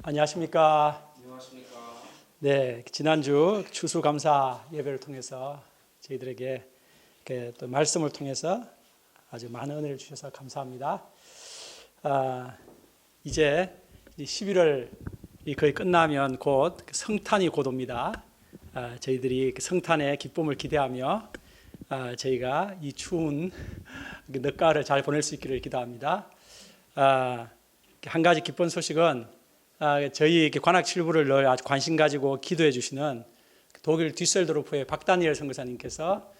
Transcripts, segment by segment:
안녕하십니까. 안녕하십니까. 네, 지난주 추수감사 예배를 통해서 저희들에게 이렇게 또 말씀을 통해서 아주 많은 은혜를 주셔서 감사합니다. 이제 11월이 거의 끝나면 곧 성탄이 곧 옵니다. 저희들이 성탄의 기쁨을 기대하며 저희가 이 추운 늦가을을 잘 보낼 수 있기를 기도합니다. 한 가지 기쁜 소식은 저희 관악 칠부를 늘 아주 관심 가지고 기도해 주시는 독일 뒤셀도르프의 박다니엘 선교사님께서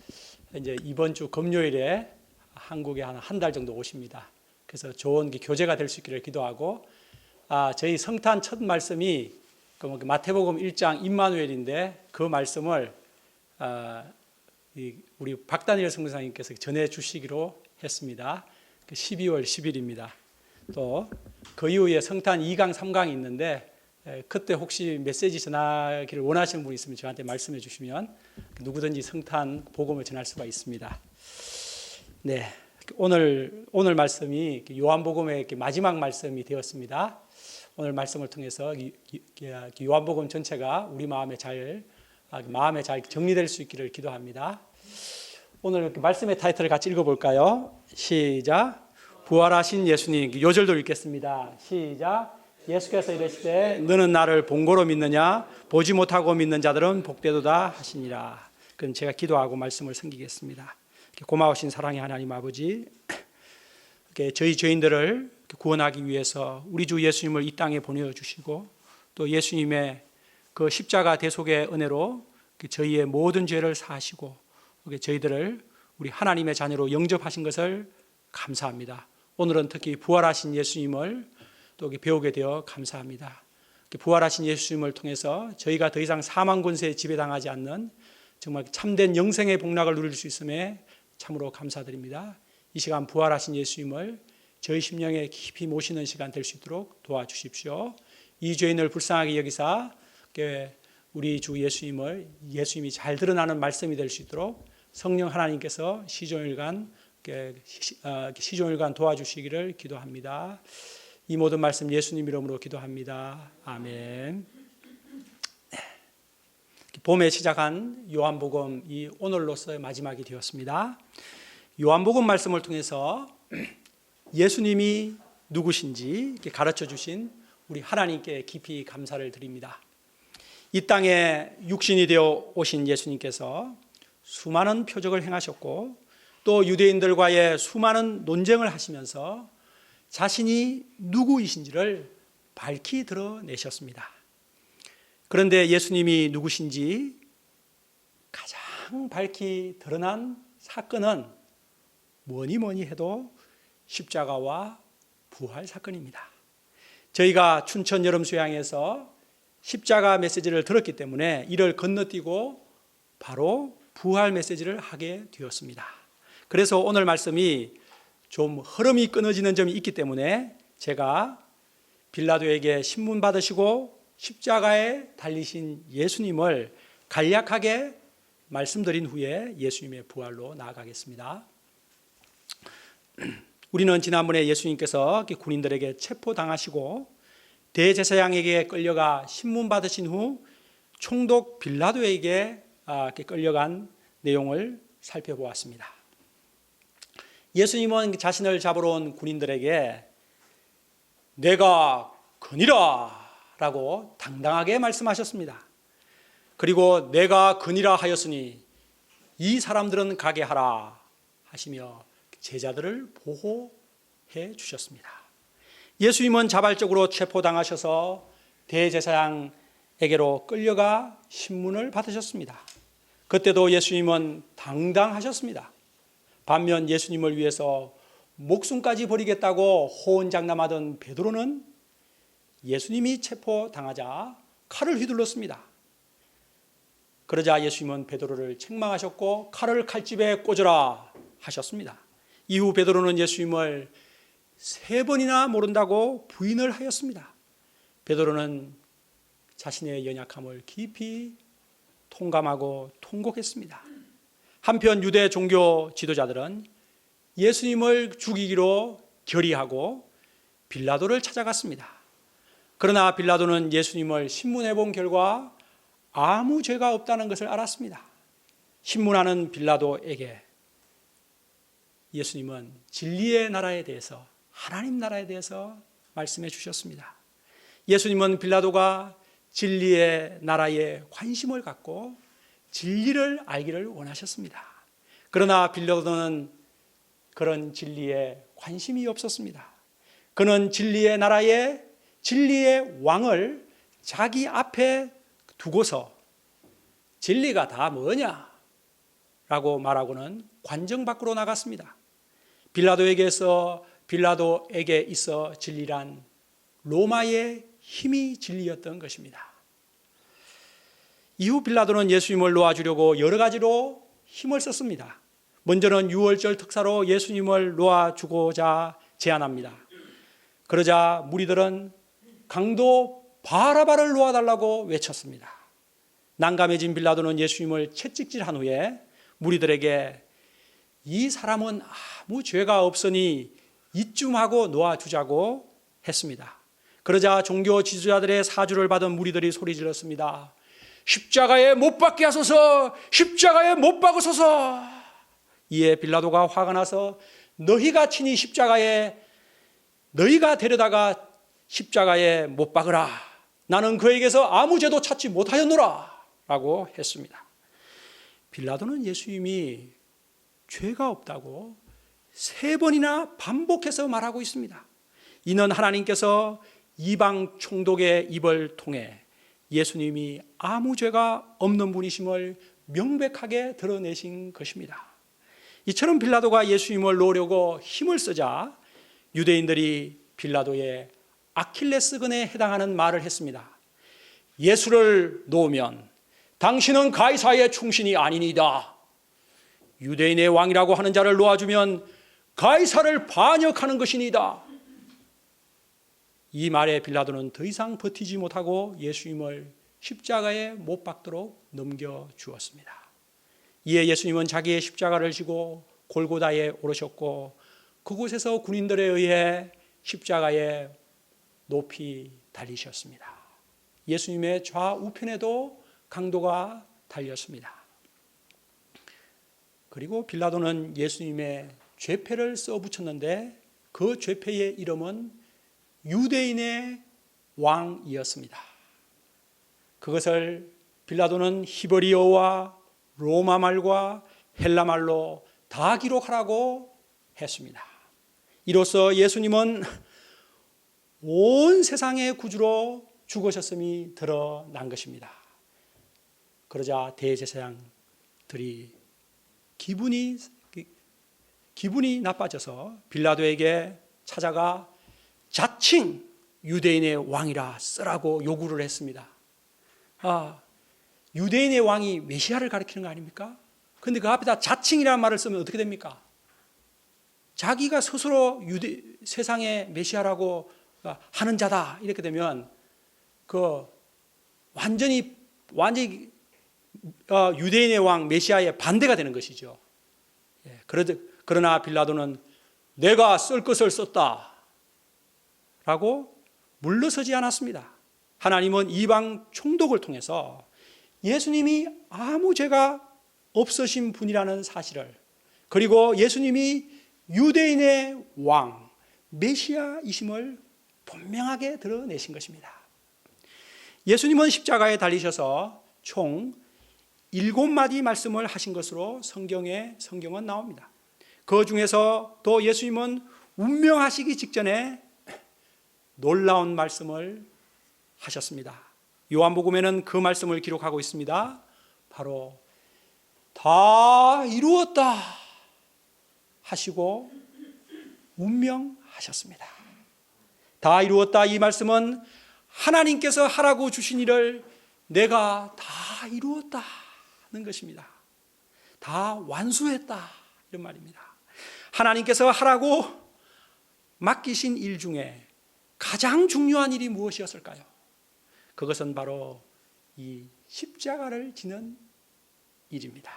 이제 이번 주 금요일에 한국에 한 달 정도 오십니다. 그래서 좋은 교제가 될 수 있기를 기도하고, 저희 성탄 첫 말씀이 마태복음 1장 임마누엘인데 그 말씀을 우리 박다니엘 선교사님께서 전해 주시기로 했습니다. 12월 10일입니다. 또 그 이후에 성탄 2강, 3강이 있는데 그때 혹시 메시지 전하기를 원하시는 분이 있으면 저한테 말씀해 주시면 누구든지 성탄 복음을 전할 수가 있습니다. 네, 오늘 말씀이 요한복음의 마지막 말씀이 되었습니다. 오늘 말씀을 통해서 요한복음 전체가 우리 마음에 잘 정리될 수 있기를 기도합니다. 오늘 말씀의 타이틀을 같이 읽어볼까요? 시작. 부활하신 예수님. 요절도 읽겠습니다. 시작. 예수께서 이르시되 너는 나를 본고로 믿느냐? 보지 못하고 믿는 자들은 복되도다 하시니라. 그럼 제가 기도하고 말씀을 섬기겠습니다. 고마우신 사랑의 하나님 아버지, 저희 죄인들을 구원하기 위해서 우리 주 예수님을 이 땅에 보내주시고 또 예수님의 그 십자가 대속의 은혜로 저희의 모든 죄를 사하시고 저희들을 우리 하나님의 자녀로 영접하신 것을 감사합니다. 오늘은 특히 부활하신 예수님을 또 배우게 되어 감사합니다. 부활하신 예수님을 통해서 저희가 더 이상 사망 권세에 지배당하지 않는 정말 참된 영생의 복락을 누릴 수 있음에 참으로 감사드립니다. 이 시간 부활하신 예수님을 저희 심령에 깊이 모시는 시간 될 수 있도록 도와주십시오. 이 죄인을 불쌍하게 여기사 우리 주 예수님이 잘 드러나는 말씀이 될 수 있도록 성령 하나님께서 시종일관 도와주시기를 기도합니다. 이 모든 말씀 예수님 이름으로 기도합니다. 아멘. 봄에 시작한 요한복음이 오늘로서의 마지막이 되었습니다. 요한복음 말씀을 통해서 예수님이 누구신지 가르쳐 주신 우리 하나님께 깊이 감사를 드립니다. 이 땅에 육신이 되어 오신 예수님께서 수많은 표적을 행하셨고 또 유대인들과의 수많은 논쟁을 하시면서 자신이 누구이신지를 밝히 드러내셨습니다. 그런데 예수님이 누구신지 가장 밝히 드러난 사건은 뭐니 해도 십자가와 부활 사건입니다. 저희가 춘천 여름수양에서 십자가 메시지를 들었기 때문에 이를 건너뛰고 바로 부활 메시지를 하게 되었습니다. 그래서 오늘 말씀이 좀 흐름이 끊어지는 점이 있기 때문에 제가 빌라도에게 신문 받으시고 십자가에 달리신 예수님을 간략하게 말씀드린 후에 예수님의 부활로 나아가겠습니다. 우리는 지난번에 예수님께서 군인들에게 체포당하시고 대제사장에게 끌려가 신문 받으신 후 총독 빌라도에게 끌려간 내용을 살펴보았습니다. 예수님은 자신을 잡으러 온 군인들에게 내가 그니라 라고 당당하게 말씀하셨습니다. 그리고 내가 그니라 하였으니 이 사람들은 가게 하라 하시며 제자들을 보호해 주셨습니다. 예수님은 자발적으로 체포당하셔서 대제사장에게로 끌려가 신문을 받으셨습니다. 그때도 예수님은 당당하셨습니다. 반면 예수님을 위해서 목숨까지 버리겠다고 호언장담하던 베드로는 예수님이 체포당하자 칼을 휘둘렀습니다. 그러자 예수님은 베드로를 책망하셨고 칼을 칼집에 꽂으라 하셨습니다. 이후 베드로는 예수님을 3번이나 모른다고 부인을 하였습니다. 베드로는 자신의 연약함을 깊이 통감하고 통곡했습니다. 한편 유대 종교 지도자들은 예수님을 죽이기로 결의하고 빌라도를 찾아갔습니다. 그러나 빌라도는 예수님을 신문해 본 결과 아무 죄가 없다는 것을 알았습니다. 신문하는 빌라도에게 예수님은 진리의 나라에 대해서, 하나님 나라에 대해서 말씀해 주셨습니다. 예수님은 빌라도가 진리의 나라에 관심을 갖고 진리를 알기를 원하셨습니다. 그러나 빌라도는 그런 진리에 관심이 없었습니다. 그는 진리의 나라에 진리의 왕을 자기 앞에 두고서 진리가 다 뭐냐? 라고 말하고는 관정 밖으로 나갔습니다. 빌라도에게 있어 진리란 로마의 힘이 진리였던 것입니다. 이후 빌라도는 예수님을 놓아주려고 여러 가지로 힘을 썼습니다. 먼저는 유월절 특사로 예수님을 놓아주고자 제안합니다. 그러자 무리들은 강도 바라바를 놓아달라고 외쳤습니다. 난감해진 빌라도는 예수님을 채찍질한 후에 무리들에게 이 사람은 아무 죄가 없으니 이쯤 하고 놓아주자고 했습니다. 그러자 종교 지도자들의 사주를 받은 무리들이 소리 질렀습니다. 십자가에 못 박게 하소서! 십자가에 못 박으소서! 이에 빌라도가 화가 나서 너희가 친히 너희가 데려다가 십자가에 못 박으라. 나는 그에게서 아무 죄도 찾지 못하였노라 라고 했습니다. 빌라도는 예수님이 죄가 없다고 3번이나 반복해서 말하고 있습니다. 이는 하나님께서 이방 총독의 입을 통해 예수님이 아무 죄가 없는 분이심을 명백하게 드러내신 것입니다. 이처럼 빌라도가 예수님을 놓으려고 힘을 쓰자 유대인들이 빌라도의 아킬레스건에 해당하는 말을 했습니다. 예수를 놓으면 당신은 가이사의 충신이 아니니이다. 유대인의 왕이라고 하는 자를 놓아주면 가이사를 반역하는 것이니이다. 이 말에 빌라도는 더 이상 버티지 못하고 예수님을 십자가에 못 박도록 넘겨주었습니다. 이에 예수님은 자기의 십자가를 지고 골고다에 오르셨고 그곳에서 군인들에 의해 십자가에 높이 달리셨습니다. 예수님의 좌우편에도 강도가 달렸습니다. 그리고 빌라도는 예수님의 죄패를 써붙였는데 그 죄패의 이름은 유대인의 왕이었습니다. 그것을 빌라도는 히브리어와 로마 말과 헬라 말로 다 기록하라고 했습니다. 이로써 예수님은 온 세상의 구주로 죽으셨음이 드러난 것입니다. 그러자 대제사장들이 기분이 나빠져서 빌라도에게 찾아가 자칭 유대인의 왕이라 쓰라고 요구를 했습니다. 유대인의 왕이 메시아를 가리키는 거 아닙니까? 그런데 그 앞에다 자칭이라는 말을 쓰면 어떻게 됩니까? 자기가 스스로 세상의 메시아라고 하는 자다 이렇게 되면 완전히 유대인의 왕 메시아의 반대가 되는 것이죠. 그러나 빌라도는 내가 쓸 것을 썼다 라고 물러서지 않았습니다. 하나님은 이방 총독을 통해서 예수님이 아무 죄가 없으신 분이라는 사실을, 그리고 예수님이 유대인의 왕 메시아이심을 분명하게 드러내신 것입니다. 예수님은 십자가에 달리셔서 총 7마디 말씀을 하신 것으로 성경은 나옵니다. 그 중에서 또 예수님은 운명하시기 직전에 놀라운 말씀을 하셨습니다. 요한복음에는 그 말씀을 기록하고 있습니다. 바로 다 이루었다 하시고 운명하셨습니다. 다 이루었다, 이 말씀은 하나님께서 하라고 주신 일을 내가 다 이루었다는 것입니다. 다 완수했다 이런 말입니다. 하나님께서 하라고 맡기신 일 중에 가장 중요한 일이 무엇이었을까요? 그것은 바로 이 십자가를 지는 일입니다.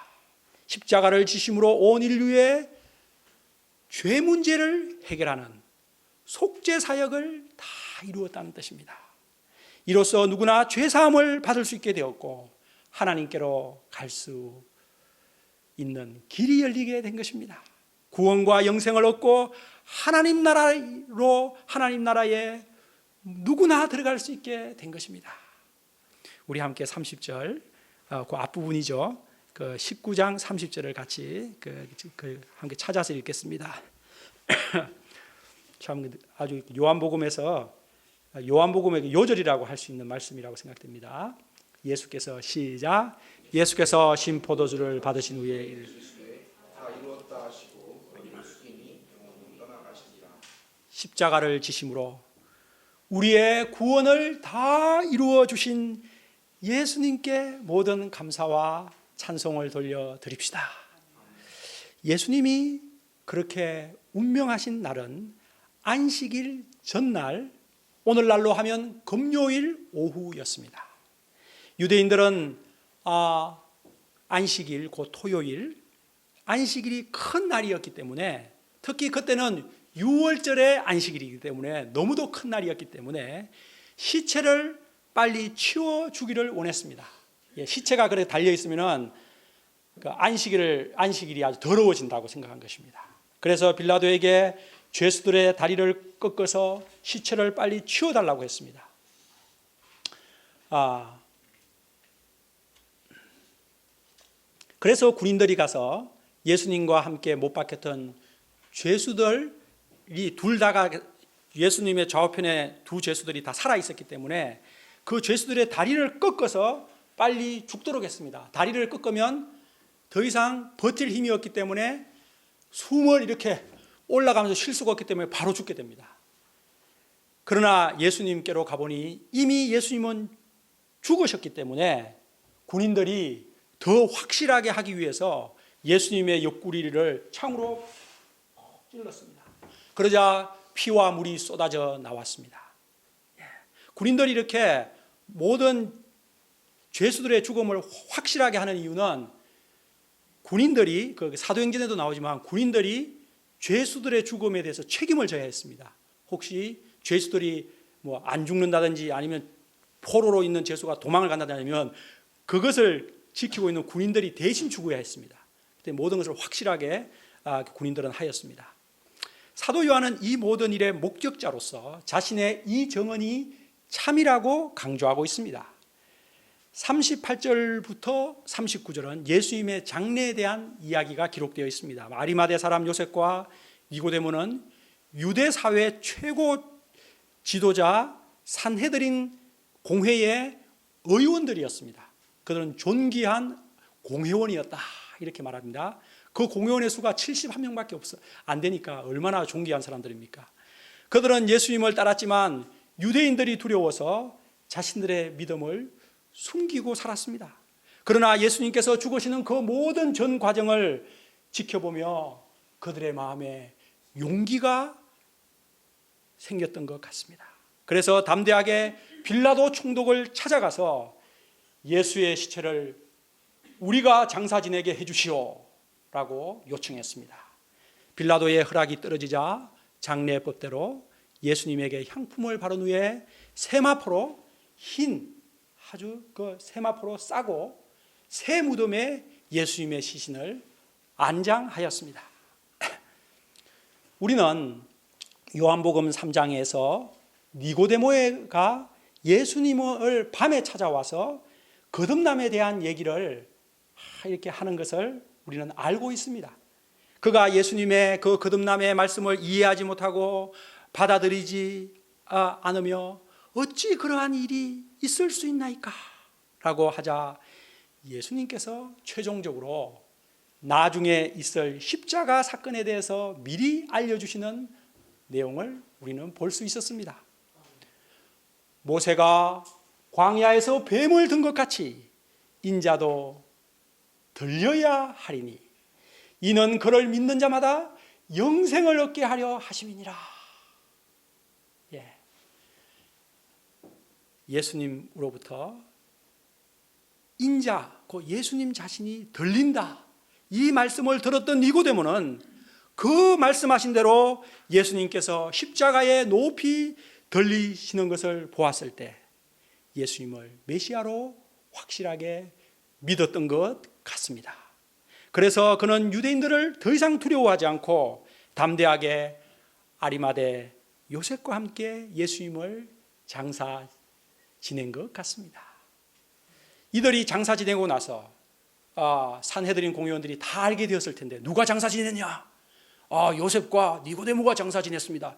십자가를 지심으로 온 인류의 죄 문제를 해결하는 속죄 사역을 다 이루었다는 뜻입니다. 이로써 누구나 죄사함을 받을 수 있게 되었고 하나님께로 갈 수 있는 길이 열리게 된 것입니다. 구원과 영생을 얻고 하나님 나라에 누구나 들어갈 수 있게 된 것입니다. 우리 함께 30절, 그 앞부분이죠. 그 19장 30절을 같이 함께 찾아서 읽겠습니다. 참 아주 요한복음의 요절이라고 할 수 있는 말씀이라고 생각됩니다. 예수께서 시작. 예수께서 신 포도주를 받으신 후에 다 이루었다 하시고 예수님이 영원히 떠나가시니라. 십자가를 지심으로 우리의 구원을 다 이루어 주신 예수님께 모든 감사와 찬송을 돌려 드립시다. 예수님이 그렇게 운명하신 날은 안식일 전날, 오늘날로 하면 금요일 오후였습니다. 유대인들은 안식일, 곧 토요일, 안식일이 큰 날이었기 때문에, 특히 그때는 6월절의 안식일이기 때문에 너무도 큰 날이었기 때문에 시체를 빨리 치워주기를 원했습니다. 시체가 그렇게 달려있으면 그 안식일이 아주 더러워진다고 생각한 것입니다. 그래서 빌라도에게 죄수들의 다리를 꺾어서 시체를 빨리 치워달라고 했습니다. 그래서 군인들이 가서 예수님과 함께 못 박혔던 죄수들이 둘 다가 예수님의 좌우편에 두 죄수들이 다 살아 있었기 때문에 그 죄수들의 다리를 꺾어서 빨리 죽도록 했습니다. 다리를 꺾으면 더 이상 버틸 힘이 없기 때문에 숨을 이렇게 올라가면서 쉴 수가 없기 때문에 바로 죽게 됩니다. 그러나 예수님께로 가보니 이미 예수님은 죽으셨기 때문에 군인들이 더 확실하게 하기 위해서 예수님의 옆구리를 창으로 찔렀습니다. 그러자 피와 물이 쏟아져 나왔습니다. 군인들이 이렇게 모든 죄수들의 죽음을 확실하게 하는 이유는 군인들이, 그 사도행전에도 나오지만 군인들이 죄수들의 죽음에 대해서 책임을 져야 했습니다. 혹시 죄수들이 뭐 안 죽는다든지 아니면 포로로 있는 죄수가 도망을 간다든지 아니면 그것을 지키고 있는 군인들이 대신 죽어야 했습니다. 그때 모든 것을 확실하게 군인들은 하였습니다. 사도 요한은 이 모든 일의 목격자로서 자신의 이 정언이 참이라고 강조하고 있습니다. 38절부터 39절은 예수님의 장례에 대한 이야기가 기록되어 있습니다. 아리마대 사람 요셉과 니고데모는 유대 사회 최고 지도자 산헤드린 공회의 의원들이었습니다. 그들은 존귀한 공회원이었다 이렇게 말합니다. 그 공회원의 수가 71명밖에 안 되니까 얼마나 존귀한 사람들입니까? 그들은 예수님을 따랐지만 유대인들이 두려워서 자신들의 믿음을 숨기고 살았습니다. 그러나 예수님께서 죽으시는 그 모든 전 과정을 지켜보며 그들의 마음에 용기가 생겼던 것 같습니다. 그래서 담대하게 빌라도 총독을 찾아가서 예수의 시체를 우리가 장사 지내게 해주시오 라고 요청했습니다. 빌라도의 허락이 떨어지자 장례법대로 예수님에게 향품을 바른 후에 세마포로 아주 그 세마포로 싸고 새 무덤에 예수님의 시신을 안장하였습니다. 우리는 요한복음 3장에서 니고데모가 예수님을 밤에 찾아와서 거듭남에 대한 얘기를 이렇게 하는 것을 우리는 알고 있습니다. 그가 예수님의 그 거듭남의 말씀을 이해하지 못하고 받아들이지 않으며 어찌 그러한 일이 있을 수 있나이까? 라고 하자 예수님께서 최종적으로 나중에 있을 십자가 사건에 대해서 미리 알려주시는 내용을 우리는 볼 수 있었습니다. 모세가 광야에서 뱀을 든 것 같이 인자도 들려야 하리니 이는 그를 믿는 자마다 영생을 얻게 하려 하심이니라. 예수님으로부터 인자, 그 예수님 자신이 들린다. 이 말씀을 들었던 니고데모는 그 말씀하신 대로 예수님께서 십자가에 높이 들리시는 것을 보았을 때 예수님을 메시아로 확실하게 믿었던 것 같습니다. 그래서 그는 유대인들을 더 이상 두려워하지 않고 담대하게 아리마대 요셉과 함께 예수님을 장사 지낸 것 같습니다. 이들이 장사 지내고 나서 산헤드린 공회원들이 다 알게 되었을 텐데, 누가 장사 지냈냐? 요셉과 니고데모가 장사 지냈습니다.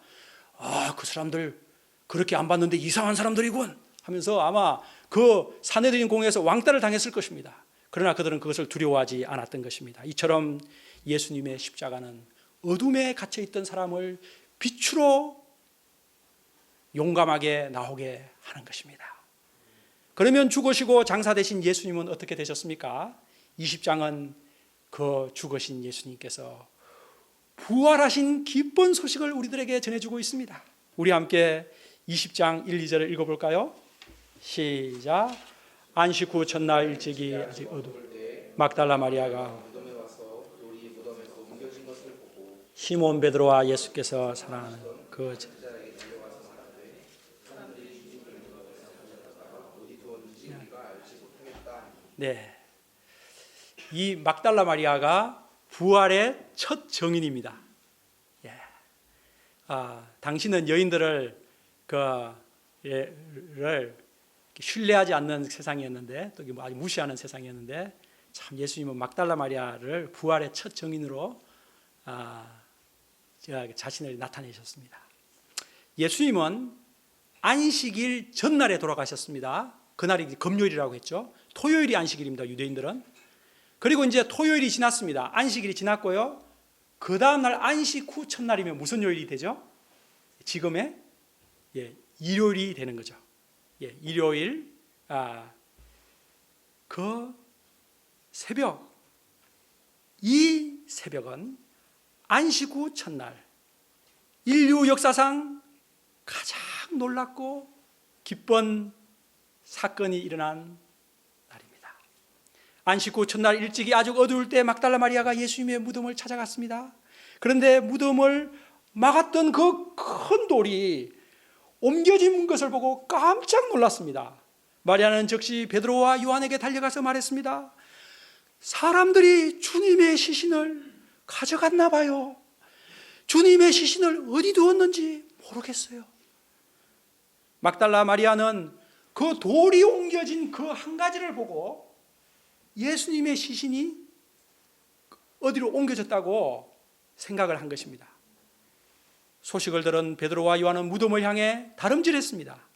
그 사람들 그렇게 안 봤는데 이상한 사람들이군 하면서 아마 그 산헤드린 공회에서 왕따를 당했을 것입니다. 그러나 그들은 그것을 두려워하지 않았던 것입니다. 이처럼 예수님의 십자가는 어둠에 갇혀있던 사람을 빛으로 용감하게 나오게 하는 것입니다. 그러면 죽으시고 장사 되신 예수님은 어떻게 되셨습니까? 20장은 그 죽으신 예수님께서 부활하신 기쁜 소식을 우리들에게 전해주고 있습니다. 우리 함께 20장 1, 2절을 읽어볼까요? 시작. 안식 후 첫날 일찍이 아직 막달라 마리아가 시몬 베드로와 예수께서 사랑하는 그 이 막달라 마리아가 부활의 첫 증인입니다. 당신은 여인들을 신뢰하지 않는 세상이었는데, 또 아주 무시하는 세상이었는데, 참 예수님은 막달라 마리아를 부활의 첫 증인으로 자신을 나타내셨습니다. 예수님은 안식일 전날에 돌아가셨습니다. 그날이 금요일이라고 했죠. 토요일이 안식일입니다, 유대인들은. 그리고 이제 토요일이 지났습니다. 안식일이 지났고요. 그 다음날 안식 후 첫날이면 무슨 요일이 되죠? 지금의 일요일이 되는 거죠. 일요일 그 새벽, 이 새벽은 안식 후 첫날, 인류 역사상 가장 놀랍고 기쁜 사건이 일어난 날입니다. 안식 후 첫날 일찍이 아주 어두울 때 막달라 마리아가 예수님의 무덤을 찾아갔습니다. 그런데 무덤을 막았던 그 큰 돌이 옮겨진 것을 보고 깜짝 놀랐습니다. 마리아는 즉시 베드로와 요한에게 달려가서 말했습니다. 사람들이 주님의 시신을 가져갔나 봐요. 주님의 시신을 어디 두었는지 모르겠어요. 막달라 마리아는 그 돌이 옮겨진 그 한 가지를 보고 예수님의 시신이 어디로 옮겨졌다고 생각을 한 것입니다. 소식을 들은 베드로와 요한은 무덤을 향해 다름질했습니다.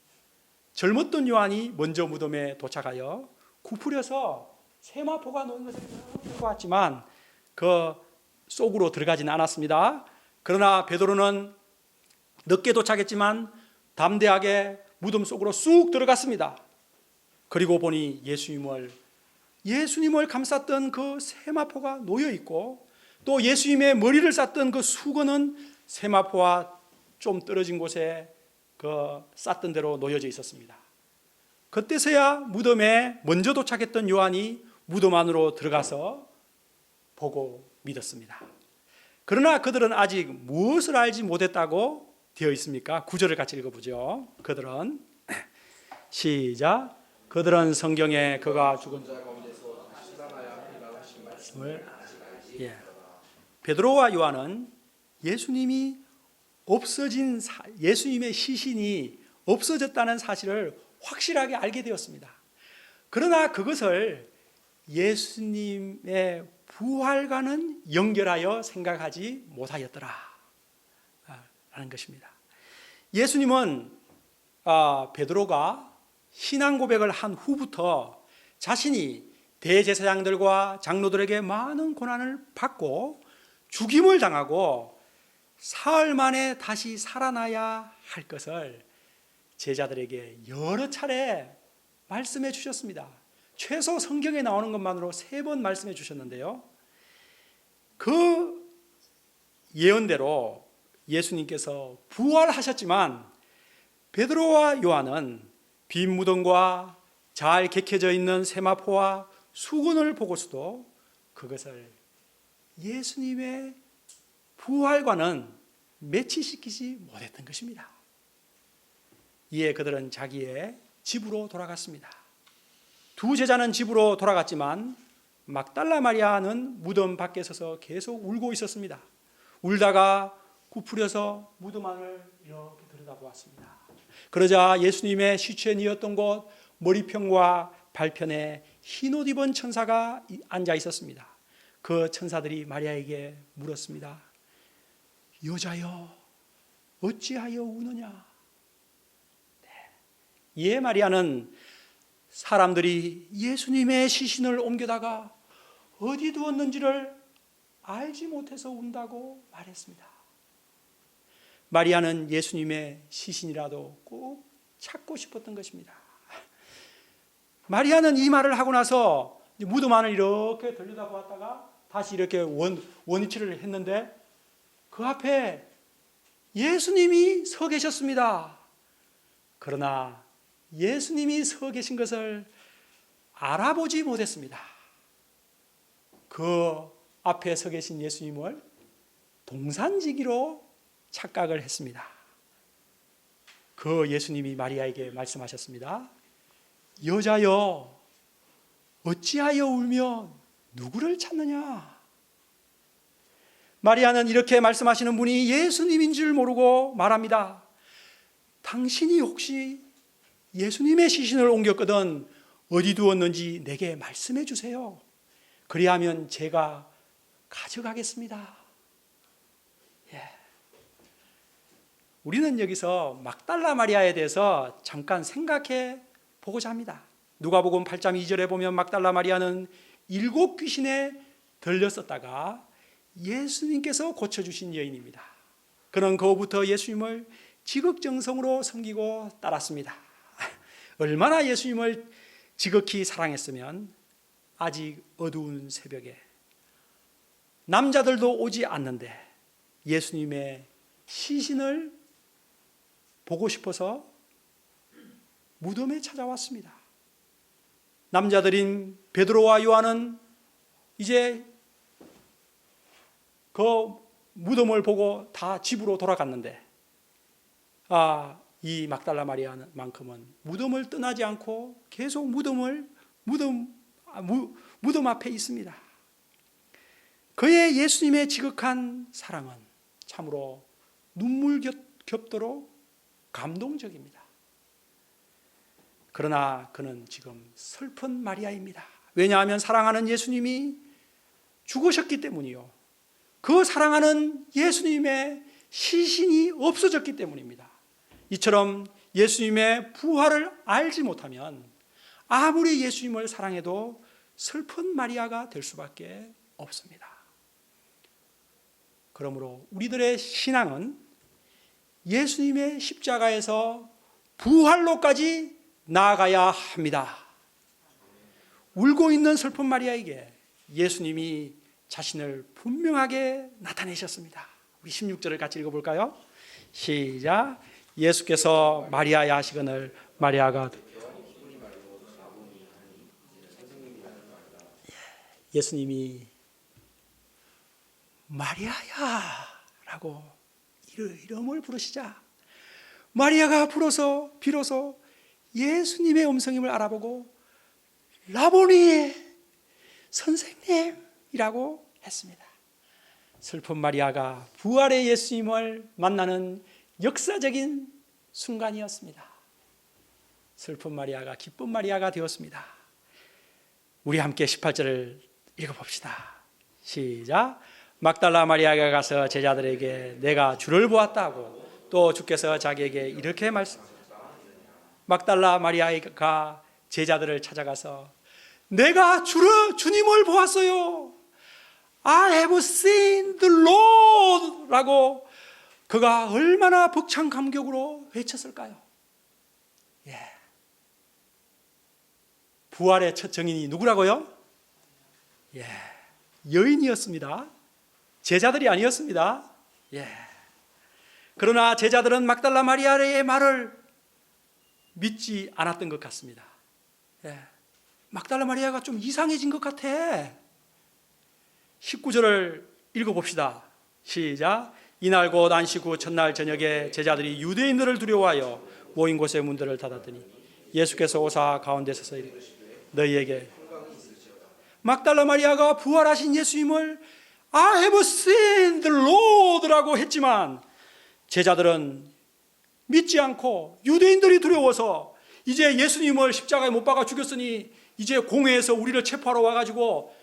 젊었던 요한이 먼저 무덤에 도착하여 구부려서 세마포가 놓인 것을 보았지만 그 속으로 들어가지는 않았습니다. 그러나 베드로는 늦게 도착했지만 담대하게 무덤 속으로 쑥 들어갔습니다. 그리고 보니 예수님을 감쌌던 그 세마포가 놓여 있고, 또 예수님의 머리를 쌌던 그 수건은 세마포와 좀 떨어진 곳에 그 쌌던 대로 놓여져 있었습니다. 그때서야 무덤에 먼저 도착했던 요한이 무덤 안으로 들어가서 보고 믿었습니다. 그러나 그들은 아직 무엇을 알지 못했다고 되어 있습니까? 9절을 같이 읽어보죠. 그들은 시작. 그들은 성경에 그가 죽은 자 가운데서 다시 살아나야 하리라 하신 말씀을 베드로와 요한은 예수님의 시신이 없어졌다는 사실을 확실하게 알게 되었습니다. 그러나 그것을 예수님의 부활과는 연결하여 생각하지 못하였더라 라는 것입니다. 예수님은 베드로가 신앙 고백을 한 후부터 자신이 대제사장들과 장로들에게 많은 고난을 받고 죽임을 당하고 사흘 만에 다시 살아나야 할 것을 제자들에게 여러 차례 말씀해 주셨습니다. 최소 성경에 나오는 것만으로 3번 말씀해 주셨는데요. 그 예언대로 예수님께서 부활하셨지만 베드로와 요한은 빈 무덤과 잘 개켜져 있는 세마포와 수건을 보고서도 그것을 예수님의 부활과는 매치시키지 못했던 것입니다. 이에 그들은 자기의 집으로 돌아갔습니다. 두 제자는 집으로 돌아갔지만 막달라 마리아는 무덤 밖에 서서 계속 울고 있었습니다. 울다가 구부려서 무덤 안을 이렇게 들여다보았습니다. 그러자 예수님의 시체니었던 곳 머리평과 발편에 흰옷 입은 천사가 앉아 있었습니다. 그 천사들이 마리아에게 물었습니다. 여자여, 어찌하여 우느냐? 이에 마리아는 사람들이 예수님의 시신을 옮겨다가 어디 두었는지를 알지 못해서 운다고 말했습니다. 마리아는 예수님의 시신이라도 꼭 찾고 싶었던 것입니다. 마리아는 이 말을 하고 나서 무덤 안을 이렇게 들여다보았다가 다시 이렇게 원위치를 했는데 그 앞에 예수님이 서 계셨습니다. 그러나 예수님이 서 계신 것을 알아보지 못했습니다. 그 앞에 서 계신 예수님을 동산지기로 착각을 했습니다. 그 예수님이 마리아에게 말씀하셨습니다. 여자여, 어찌하여 울며 누구를 찾느냐? 마리아는 이렇게 말씀하시는 분이 예수님인 줄 모르고 말합니다. 당신이 혹시 예수님의 시신을 옮겼거든 어디 두었는지 내게 말씀해 주세요. 그리하면 제가 가져가겠습니다. 우리는 여기서 막달라 마리아에 대해서 잠깐 생각해 보고자 합니다. 누가복음 8장 2절에 보면 막달라 마리아는 7 귀신에 들렸었다가 예수님께서 고쳐주신 여인입니다. 그는 그후부터 예수님을 지극정성으로 섬기고 따랐습니다. 얼마나 예수님을 지극히 사랑했으면 아직 어두운 새벽에 남자들도 오지 않는데 예수님의 시신을 보고 싶어서 무덤에 찾아왔습니다. 남자들인 베드로와 요한은 이제 그 무덤을 보고 다 집으로 돌아갔는데 이 막달라 마리아만큼은 무덤을 떠나지 않고 계속 무덤 앞에 있습니다. 그의 예수님의 지극한 사랑은 참으로 눈물 겹도록 감동적입니다. 그러나 그는 지금 슬픈 마리아입니다. 왜냐하면 사랑하는 예수님이 죽으셨기 때문이요. 그 사랑하는 예수님의 시신이 없어졌기 때문입니다. 이처럼 예수님의 부활을 알지 못하면 아무리 예수님을 사랑해도 슬픈 마리아가 될 수밖에 없습니다. 그러므로 우리들의 신앙은 예수님의 십자가에서 부활로까지 나아가야 합니다. 울고 있는 슬픈 마리아에게 예수님이 자신을 분명하게 나타내셨습니다. 우리 16절을 같이 읽어볼까요? 시작. 예수께서 마리아의 하시거늘 마리아가 예수님이 마리아야 라고 이름을 부르시자 마리아가 비로소 예수님의 음성임을 알아보고 라보니 선생님이라고 했습니다. 슬픈 마리아가 부활의 예수님을 만나는 역사적인 순간이었습니다. 슬픈 마리아가 기쁜 마리아가 되었습니다. 우리 함께 18절을 읽어봅시다. 시작. 막달라 마리아가 가서 제자들에게 내가 주를 보았다고 또 주께서 자기에게 이렇게 막달라 마리아가 제자들을 찾아가서 내가 주님을 보았어요. I have seen the Lord 라고 그가 얼마나 벅찬 감격으로 외쳤을까요? 부활의 첫 증인이 누구라고요? 여인이었습니다. 제자들이 아니었습니다. 그러나 제자들은 막달라 마리아의 말을 믿지 않았던 것 같습니다. 막달라 마리아가 좀 이상해진 것 같아. 19절을 읽어봅시다. 시작. 이날 곧 안식 후 첫날 저녁에 제자들이 유대인들을 두려워하여 모인 곳의 문들을 닫았더니 예수께서 오사 가운데 서서 너희에게 막달라 마리아가 부활하신 예수님을 I have seen the Lord라고 했지만 제자들은 믿지 않고 유대인들이 두려워서 이제 예수님을 십자가에 못 박아 죽였으니 이제 공회에서 우리를 체포하러 와가지고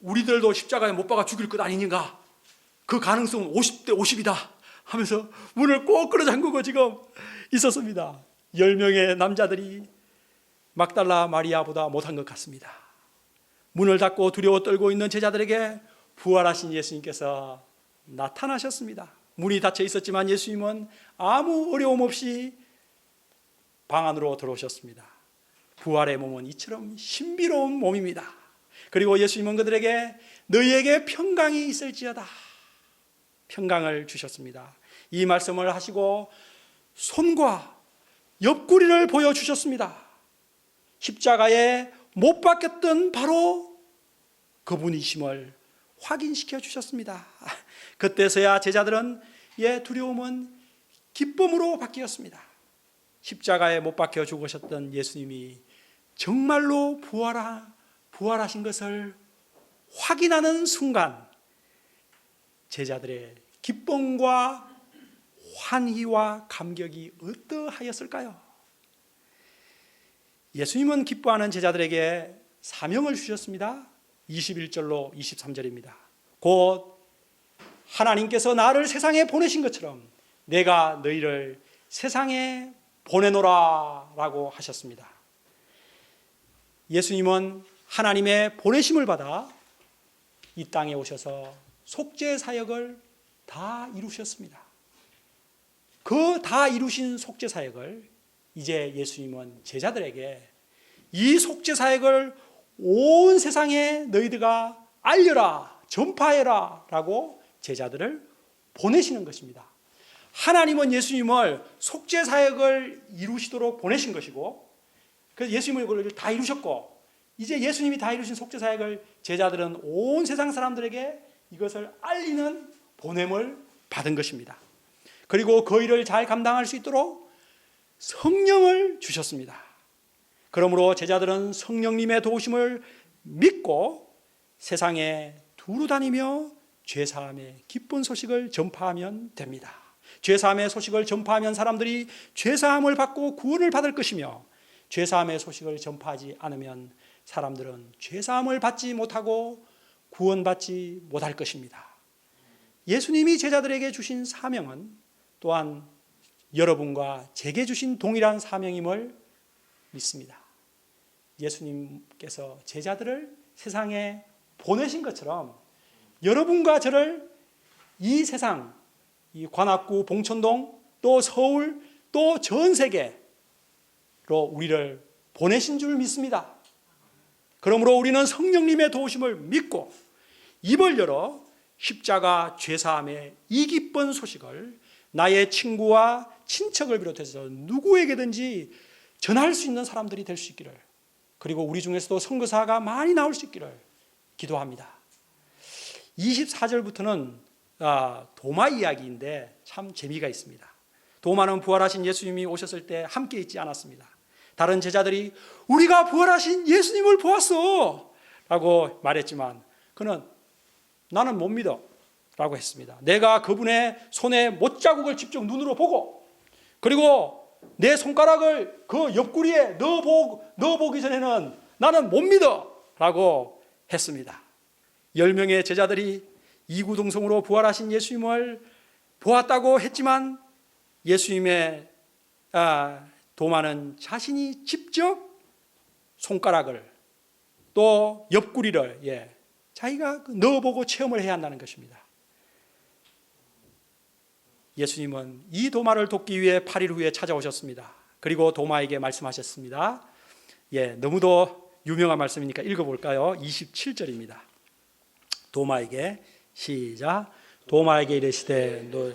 우리들도 십자가에 못 박아 죽일 것 아니닌가, 그 가능성은 50대 50이다 하면서 문을 꼭 끌어 잠그고 지금 있었습니다. 10명의 남자들이 막달라 마리아보다 못한 것 같습니다. 문을 닫고 두려워 떨고 있는 제자들에게 부활하신 예수님께서 나타나셨습니다. 문이 닫혀 있었지만 예수님은 아무 어려움 없이 방 안으로 들어오셨습니다. 부활의 몸은 이처럼 신비로운 몸입니다. 그리고 예수님은 그들에게 너희에게 평강이 있을지어다 평강을 주셨습니다. 이 말씀을 하시고 손과 옆구리를 보여주셨습니다. 십자가에 못 박혔던 바로 그분이심을 확인시켜 주셨습니다. 그때서야 제자들은 두려움은 기쁨으로 바뀌었습니다. 십자가에 못 박혀 죽으셨던 예수님이 정말로 부활하신 것을 확인하는 순간 제자들의 기쁨과 환희와 감격이 어떠하였을까요? 예수님은 기뻐하는 제자들에게 사명을 주셨습니다. 21절로 23절입니다. 곧 하나님께서 나를 세상에 보내신 것처럼 내가 너희를 세상에 보내노라 라고 하셨습니다. 예수님은 하나님의 보내심을 받아 이 땅에 오셔서 속죄 사역을 다 이루셨습니다. 그 다 이루신 속죄 사역을 이제 예수님은 제자들에게 이 속죄 사역을 온 세상에 너희들가 알려라, 전파해라 라고 제자들을 보내시는 것입니다. 하나님은 예수님을 속죄 사역을 이루시도록 보내신 것이고, 그래서 예수님은 이걸 다 이루셨고, 이제 예수님이 다 이루신 속죄 사역을 제자들은 온 세상 사람들에게 이것을 알리는 보냄을 받은 것입니다. 그리고 그 일을 잘 감당할 수 있도록 성령을 주셨습니다. 그러므로 제자들은 성령님의 도우심을 믿고 세상에 두루 다니며 죄사함의 기쁜 소식을 전파하면 됩니다. 죄사함의 소식을 전파하면 사람들이 죄사함을 받고 구원을 받을 것이며, 죄사함의 소식을 전파하지 않으면 사람들은 죄사함을 받지 못하고 구원받지 못할 것입니다. 예수님이 제자들에게 주신 사명은 또한 여러분과 제게 주신 동일한 사명임을 믿습니다. 예수님께서 제자들을 세상에 보내신 것처럼 여러분과 저를 이 세상, 이 관악구, 봉천동, 또 서울, 또 전 세계로 우리를 보내신 줄 믿습니다. 그러므로 우리는 성령님의 도우심을 믿고 입을 열어 십자가 죄사함의 이 기쁜 소식을 나의 친구와 친척을 비롯해서 누구에게든지 전할 수 있는 사람들이 될 수 있기를, 그리고 우리 중에서도 선교사가 많이 나올 수 있기를 기도합니다. 24절부터는 도마 이야기인데 참 재미가 있습니다. 도마는 부활하신 예수님이 오셨을 때 함께 있지 않았습니다. 다른 제자들이 우리가 부활하신 예수님을 보았어 라고 말했지만 그는 나는 못 믿어 라고 했습니다. 내가 그분의 손에 못자국을 직접 눈으로 보고, 그리고 내 손가락을 그 옆구리에 넣어보기 전에는 나는 못 믿어 라고 했습니다. 10명의 제자들이 이구동성으로 부활하신 예수님을 보았다고 했지만 예수님의 도마는 자신이 직접 손가락을 또 옆구리를 자기가 넣어보고 체험을 해야 한다는 것입니다. 예수님은 이 도마를 돕기 위해 8일 후에 찾아오셨습니다. 그리고 도마에게 말씀하셨습니다. 너무도 유명한 말씀이니까 읽어볼까요? 27절입니다. 도마에게 시작. 도마에게 이르시되 너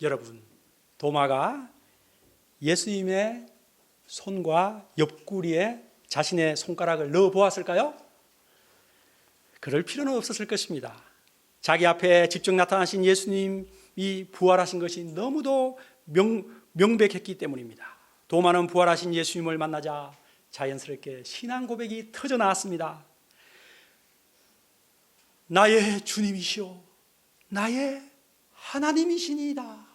여러분, 도마가 예수님의 손과 옆구리에 자신의 손가락을 넣어 보았을까요? 그럴 필요는 없었을 것입니다. 자기 앞에 직접 나타나신 예수님이 부활하신 것이 너무도 명백했기 때문입니다. 도마는 부활하신 예수님을 만나자 자연스럽게 신앙 고백이 터져 나왔습니다. 나의 주님이시오, 나의 하나님이시니이다.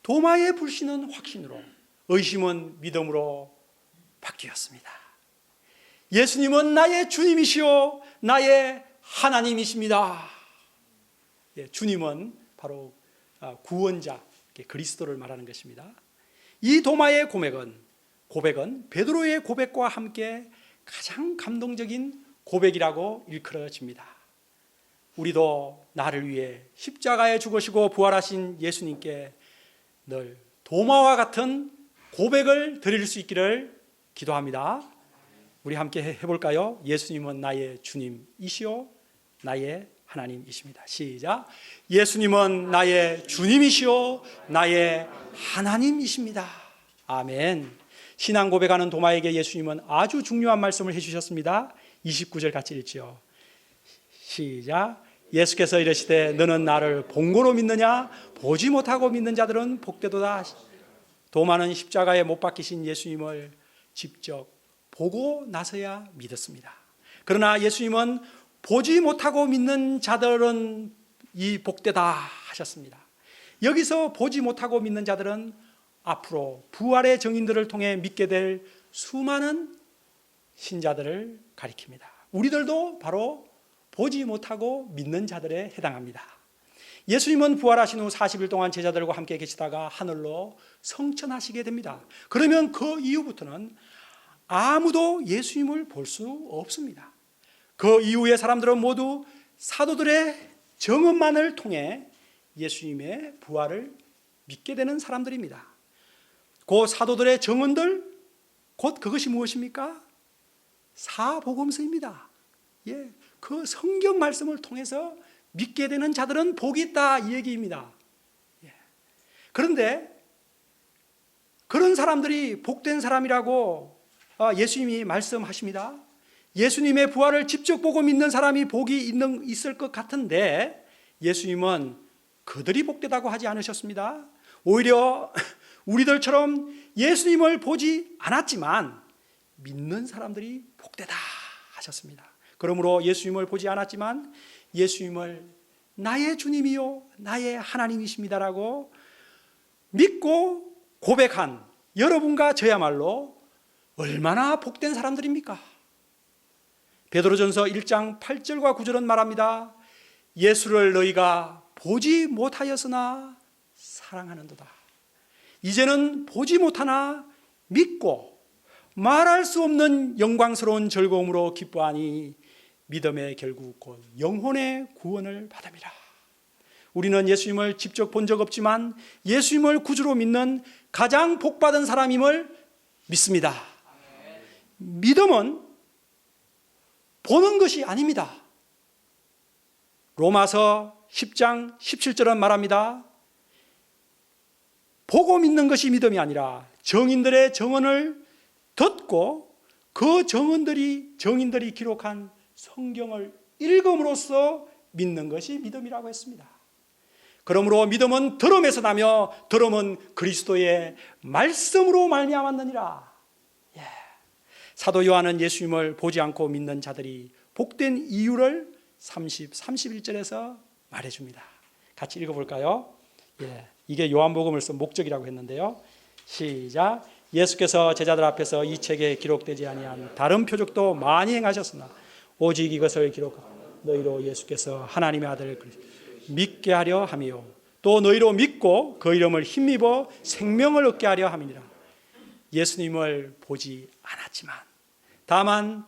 도마의 불신은 확신으로, 의심은 믿음으로 바뀌었습니다. 예수님은 나의 주님이시오, 나의 하나님이십니다. 주님은 바로 구원자, 그리스도를 말하는 것입니다. 이 도마의 고백은 베드로의 고백과 함께 가장 감동적인 고백이라고 일컬어집니다. 우리도 나를 위해 십자가에 죽으시고 부활하신 예수님께 늘 도마와 같은 고백을 드릴 수 있기를 기도합니다. 우리 함께 해볼까요? 예수님은 나의 주님이시오, 나의 하나님이십니다. 시작. 예수님은 나의 주님이시오, 나의 하나님이십니다. 아멘. 신앙 고백하는 도마에게 예수님은 아주 중요한 말씀을 해주셨습니다. 29절 같이 읽지요. 시작. 예수께서 이르시되 너는 나를 본고로 믿느냐? 보지 못하고 믿는 자들은 복되도다. 도마는 십자가에 못 박히신 예수님을 직접 보고 나서야 믿었습니다. 그러나 예수님은 보지 못하고 믿는 자들은 이 복되다 하셨습니다. 여기서 보지 못하고 믿는 자들은 앞으로 부활의 증인들을 통해 믿게 될 수많은 신자들을 가리킵니다. 우리들도 바로 보지 못하고 믿는 자들에 해당합니다. 예수님은 부활하신 후 40일 동안 제자들과 함께 계시다가 하늘로 성천하시게 됩니다. 그러면 그 이후부터는 아무도 예수님을 볼 수 없습니다. 그 이후의 사람들은 모두 사도들의 증언만을 통해 예수님의 부활을 믿게 되는 사람들입니다. 그 사도들의 증언들, 곧 그것이 무엇입니까? 사복음서입니다. 그 성경 말씀을 통해서 믿게 되는 자들은 복이 있다, 이 얘기입니다. 그런데 그런 사람들이 복된 사람이라고 예수님이 말씀하십니다. 예수님의 부활을 직접 보고 믿는 사람이 복이 있을 것 같은데 예수님은 그들이 복되다고 하지 않으셨습니다. 오히려 우리들처럼 예수님을 보지 않았지만 믿는 사람들이 복되다 하셨습니다. 그러므로 예수님을 보지 않았지만 예수님을 나의 주님이요 나의 하나님이십니다라고 믿고 고백한 여러분과 저야말로 얼마나 복된 사람들입니까? 베드로전서 1장 8절과 9절은 말합니다. 예수를 너희가 보지 못하였으나 사랑하는도다. 이제는 보지 못하나 믿고 말할 수 없는 영광스러운 즐거움으로 기뻐하니 믿음의 결국 곧 영혼의 구원을 받음이라. 우리는 예수님을 직접 본 적 없지만 예수님을 구주로 믿는 가장 복받은 사람임을 믿습니다. 믿음은 보는 것이 아닙니다. 로마서 10장 17절은 말합니다. 보고 믿는 것이 믿음이 아니라 정인들의 증언을 듣고 그 정인들이 기록한 성경을 읽음으로써 믿는 것이 믿음이라고 했습니다. 그러므로 믿음은 들음에서 나며 들음은 그리스도의 말씀으로 말미암았느니라. 사도 요한은 예수님을 보지 않고 믿는 자들이 복된 이유를 31절에서 말해줍니다. 같이 읽어볼까요? 이게 요한복음을 쓴 목적이라고 했는데요. 시작. 예수께서 제자들 앞에서 이 책에 기록되지 아니한 다른 표적도 많이 행하셨으나 오직 이것을 기록하고 너희로 예수께서 하나님의 아들 믿게 하려 함이요 또 너희로 믿고 그 이름을 힘입어 생명을 얻게 하려 함이니라. 예수님을 보지 않았지만 다만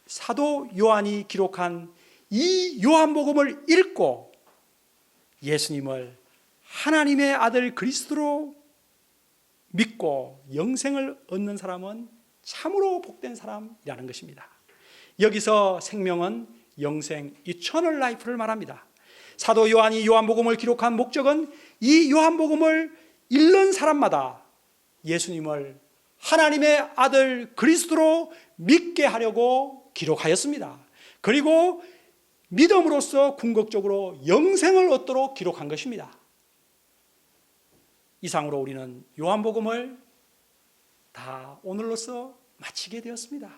사도 요한이 기록한 이 요한복음을 읽고 예수님을 하나님의 아들 그리스도로 믿고 영생을 얻는 사람은 참으로 복된 사람이라는 것입니다. 여기서 생명은 영생, eternal life를 말합니다. 사도 요한이 요한복음을 기록한 목적은 이 요한복음을 읽는 사람마다 예수님을 하나님의 아들 그리스도로 믿게 하려고 기록하였습니다. 그리고 믿음으로써 궁극적으로 영생을 얻도록 기록한 것입니다. 이상으로 우리는 요한복음을 다 오늘로써 마치게 되었습니다.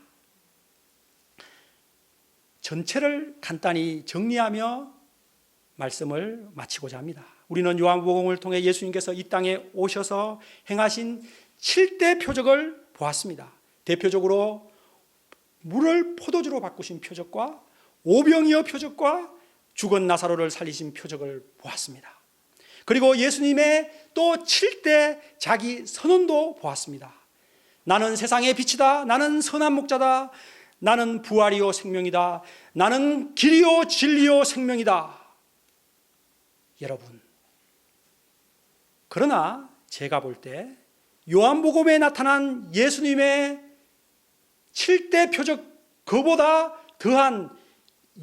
전체를 간단히 정리하며 말씀을 마치고자 합니다. 우리는 요한복음을 통해 예수님께서 이 땅에 오셔서 행하신 7대 표적을 보았습니다. 대표적으로 물을 포도주로 바꾸신 표적과 오병이어 표적과 죽은 나사로를 살리신 표적을 보았습니다. 그리고 예수님의 또 7대 자기 선언도 보았습니다. 나는 세상의 빛이다. 나는 선한 목자다. 나는 부활이요 생명이다. 나는 길이요 진리요 생명이다. 여러분, 그러나 제가 볼 때 요한복음에 나타난 예수님의 7대 표적, 그보다 더한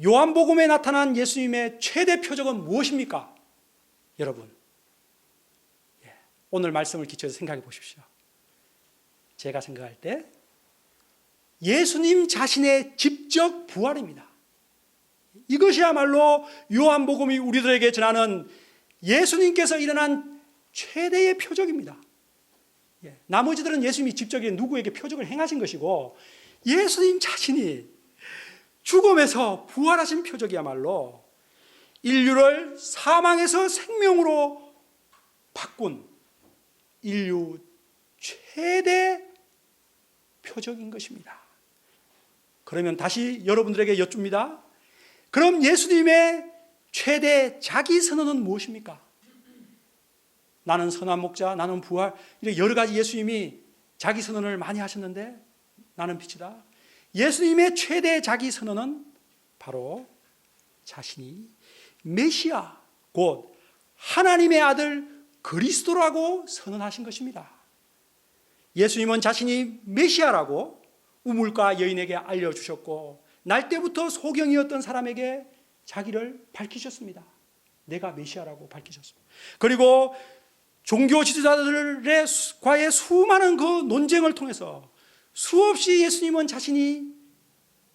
요한복음에 나타난 예수님의 최대 표적은 무엇입니까? 여러분, 오늘 말씀을 기초해서 생각해 보십시오. 제가 생각할 때 예수님 자신의 직접 부활입니다. 이것이야말로 요한복음이 우리들에게 전하는 예수님께서 일어난 최대의 표적입니다. 나머지들은 예수님이 직접 누구에게 표적을 행하신 것이고, 예수님 자신이 죽음에서 부활하신 표적이야말로 인류를 사망에서 생명으로 바꾼 인류 최대 표적인 것입니다. 그러면 다시 여러분들에게 여쭙니다. 그럼 예수님의 최대 자기 선언은 무엇입니까? 나는 선한 목자, 나는 부활, 이렇게 여러 가지 예수님이 자기 선언을 많이 하셨는데, 나는 빛이다. 예수님의 최대 자기 선언은 바로 자신이 메시아, 곧 하나님의 아들 그리스도라고 선언하신 것입니다. 예수님은 자신이 메시아라고 우물가 여인에게 알려주셨고, 날 때부터 소경이었던 사람에게 자기를 밝히셨습니다. 내가 메시아라고 밝히셨습니다. 그리고 종교 지도자들과의 수많은 그 논쟁을 통해서 수없이 예수님은 자신이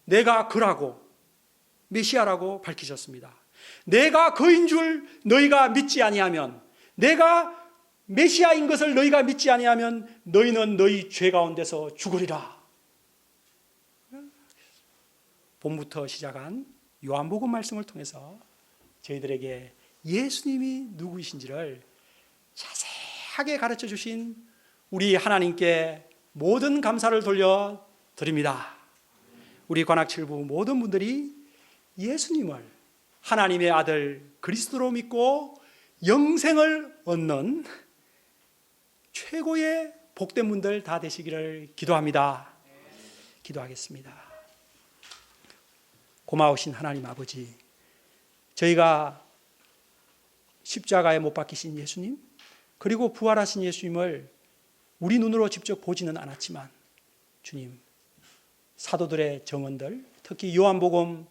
내가 그라고 메시아라고 밝히셨습니다. 내가 그인 줄 너희가 믿지 아니하면, 내가 메시아인 것을 너희가 믿지 아니하면 너희는 너희 죄 가운데서 죽으리라. 봄부터 시작한 요한복음 말씀을 통해서 저희들에게 예수님이 누구이신지를 자세하게 가르쳐 주신 우리 하나님께 모든 감사를 돌려드립니다. 우리 관악칠부 모든 분들이 예수님을 하나님의 아들 그리스도로 믿고 영생을 얻는 최고의 복된 분들 다 되시기를 기도합니다. 기도하겠습니다. 고마우신 하나님 아버지, 저희가 십자가에 못 박히신 예수님, 그리고 부활하신 예수님을 우리 눈으로 직접 보지는 않았지만, 주님, 사도들의 정언들, 특히 요한복음을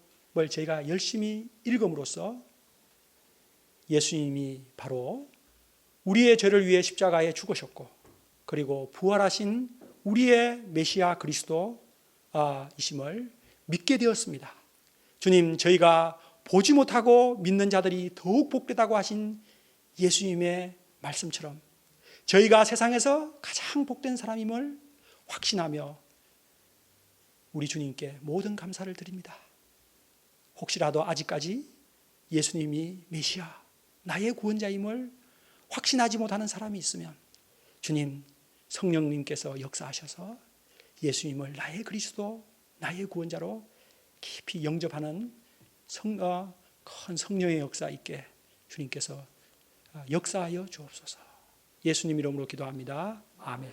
저희가 열심히 읽음으로써 예수님이 바로 우리의 죄를 위해 십자가에 죽으셨고, 그리고 부활하신 우리의 메시아 그리스도이심을 믿게 되었습니다. 주님, 저희가 보지 못하고 믿는 자들이 더욱 복되다고 하신 예수님의 말씀처럼 저희가 세상에서 가장 복된 사람임을 확신하며 우리 주님께 모든 감사를 드립니다. 혹시라도 아직까지 예수님이 메시아, 나의 구원자임을 확신하지 못하는 사람이 있으면 주님, 성령님께서 역사하셔서 예수님을 나의 그리스도, 나의 구원자로 깊이 영접하는 큰 성령의 역사 있게 주님께서 역사하여 주옵소서. 예수님 이름으로 기도합니다. 아멘.